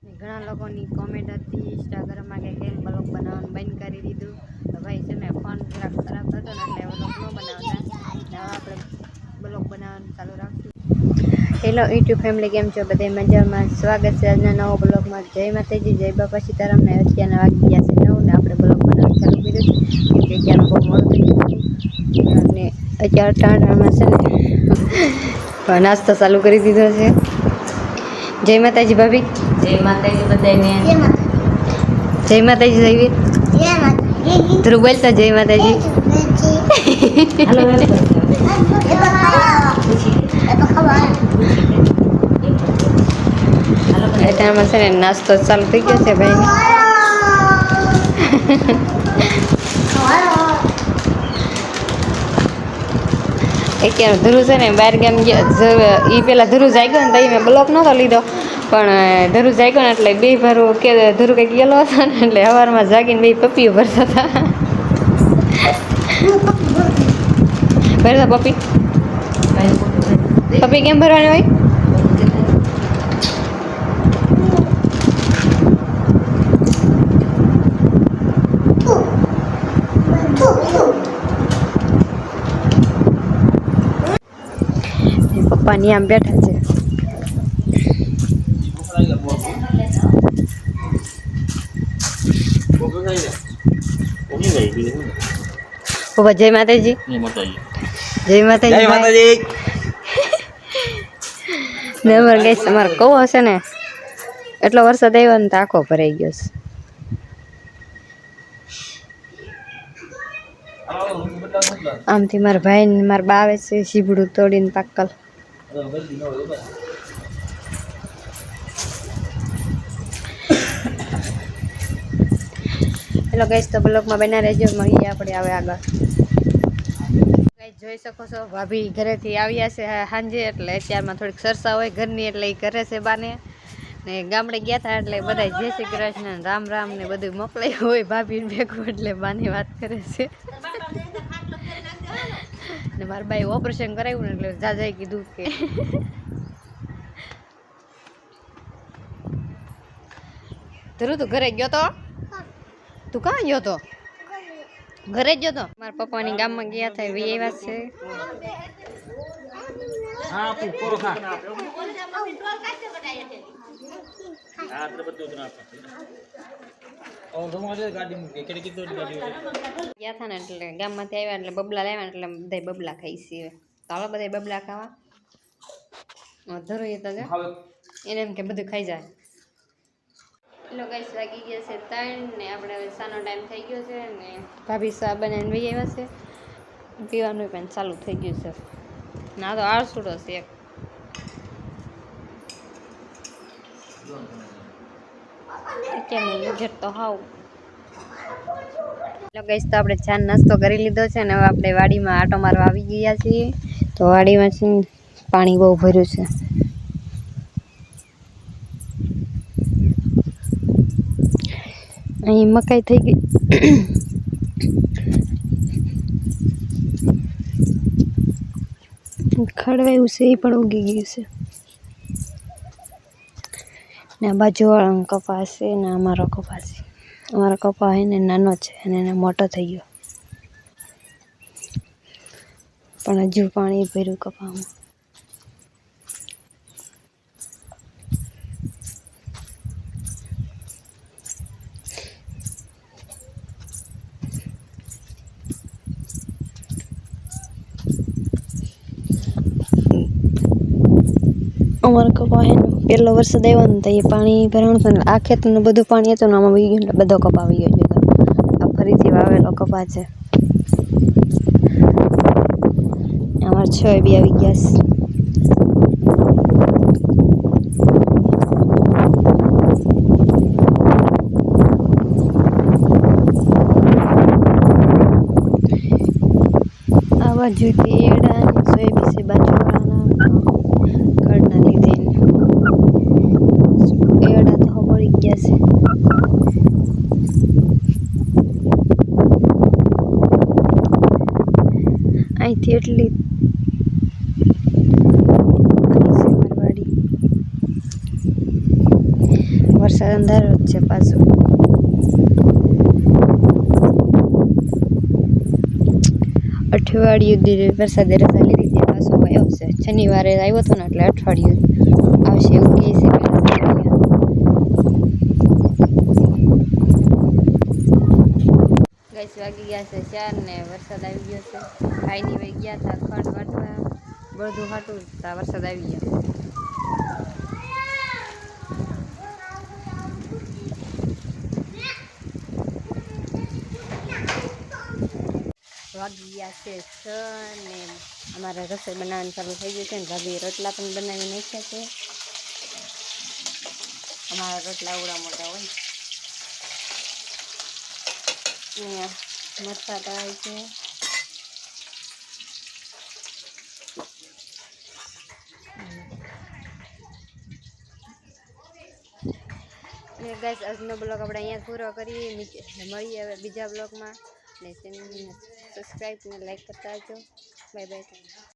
ઘણા લોકોની કોમેન્ટ હતી ઇન્સ્ટાગ્રામમાં કે કેમ બ્લોગ બનાવવાનું બંધ કરી દીધું. તો ભાઈ છે ને ફોન જરાક ખરાબ થતો ને એટલે બ્લોગ ન બનાવતા. હવે આપણે બ્લોગ બનાવવાનું ચાલુ રાખશું. હેલો યુટ્યુબ ફેમિલી, કેમ છો? બધે મજામાં? સ્વાગત છે આજના નવો બ્લોગમાં. જય માતાજી, જય બાપા સીતારામને. અત્યારના વાગી ગયા છે 9 ને આપણે બ્લોગ બનાવવાનું ચાલુ કર્યું છે. કેમ કે અત્યારનું બહુ મોડું થઈ ગયું અને અત્યારે ટાણામાં છે ને નાસ્તો ચાલુ કરી દીધો છે. જય માતાજી ભાભી. જય માતાજી બધાને. જય માતાજી જયવીર. ધ્રુવ બોલતો જય માતાજી. હાલો અત્યારમાં છે ને નાસ્તો ચાલુ થઈ ગયો છે ભાઈ. અત્યારે ધ્રુવ છે ને બહાર ગામ એ પેલા ધ્રુવ જાગ્યો ને તો મેં બ્લોક નહોતો લીધો, પણ ધ્રુવ જાગ્યો ને એટલે બે ભરું કે ધ્રુવ કંઈક ગયેલો હતો ને એટલે સવારમાં જાગીને બે પપ્પીઓ ભરતા હતા. ભરતા પપ્પી પપ્પી કેમ ભરવાની હોય? પપ્પાની આમ બેઠા છે. પપ્પા જય માતાજી. જય માતાજી. ને અમારે ગઈ તમારે કહું હશે ને એટલો વરસાદ આવ્યો ને તો આખો ભરાઈ ગયો છે. આમથી મારા ભાઈ ને મારા બા આવે છે સીબડું તોડીને પાકલ. હેલો ગાઈસ, તો બ્લોગમાં બના રહેજો. મળીએ આપણે આવે આગળ. ગાઈસ જોઈ શકો છો ભાભી ઘરેથી આવ્યા છે સાંજે, એટલે અત્યારમાં થોડીક સરસા હોય ઘરની એટલે એ કરે છે બાને. ને ગામડે ગયા હતા એટલે બધા જય શ્રી કૃષ્ણ રામ રામ ને બધું મોકલાયું હોય ભાભીને ભેગું, એટલે બાની વાત કરે છે. ને મારા બાઈ ઓપરેશન કરાવ્યું ને એટલે જાજાઈ કીધું કે ધરું તું ઘરે ગયો તો? તું કાં ગયો તો? ઘરે જ ગયો તો? મારા પપ્પાની ગામમાં ગયા હતા એવી એ વાત છે. ગયા હતા ને એટલે ગામમાંથી આવ્યા એટલે બબલા લાવ્યા એટલે બધા બબલા ખાઈ છે. ચાલો બધા બબલા ખાવા. ધરું તો એને એમ કે બધું ખાઈ જાય. એટલો ગાઈસ વાગી ગયા છે 3 ને આપણે હવે સાનો ટાઈમ થઈ ગયો છે ને ભાભી સા બનાવીને વહી આવ્યા છે. પીવાનું પણ ચાલુ થઈ ગયું છે. ના તો આળસુડો છે એક. કેમ ઘેર તો હાવ. એટલો ગાઈસ તો આપણે ચા નાસ્તો કરી લીધો છે ને હવે આપણે વાડીમાં આટો મારવા આવી ગયા છીએ. તો વાડીમાં છે પાણી બહુ ભર્યું છે. અહીં મકાઈ થઈ ગઈ. ખડવાયું છે એ પણ ઉગી ગયું છે. ને આ બાજુવાળાનો કપાસ છે ને અમારો કપાસ છે. અમારો કપા છે ને નાનો છે અને એને મોટો થઈ ગયો, પણ હજુ પાણી ભર્યું કપામાં. અમારો કપા છે ને પહેલો વરસાદ આવ્યો ને તો એ પાણી ભરાણું હતું ને આ ખેતરનું બધું પાણી હતું ને આમાં વહી ગયું એટલે બધો કપા વહી ગયો હતો. આ ફરીથી વાવેલો કપા છે. અમારે 6 બી આવી ગયા છે. આ બાજુથી એડા ને સોયાબીન છે બાજુવાળાના ઘરના લીધે એડા તો પડી ગયા છે. અહીંથી એટલી અંધારો જ છે પાછું. અઠવાડિયું વરસાદે રજા લીધી હતી, પાછો આવ્યો છે. શનિવારે આવ્યો હતો ને એટલે અઠવાડિયું આવશે એવું કહે છે. ગાઈસ વાગી ગયા છે 4 ને વરસાદ આવી ગયો છે. ભાઈની વહી ગયા હતા ખંડ વાટવા, બધું હાટું તા વરસાદ આવી ગયો. વાગી ગયા છે 6 ને અમારે રસોઈ બનાવવાનું ચાલુ થઈ ગયું છે ને ભાભી રોટલા પણ બનાવી નાખ્યા છે. અમારા રોટલા આવડા મોટા હોય. મરચાં તળાય છે. ગાઈસ આજનો બ્લોગ આપણે અહીંયા પૂરો કરીએ. મળીએ હવે બીજા બ્લોગમાં. ને ચેનલને સબસ્ક્રાઈબ અને લાઈક કરતા આવજો. Bye bye.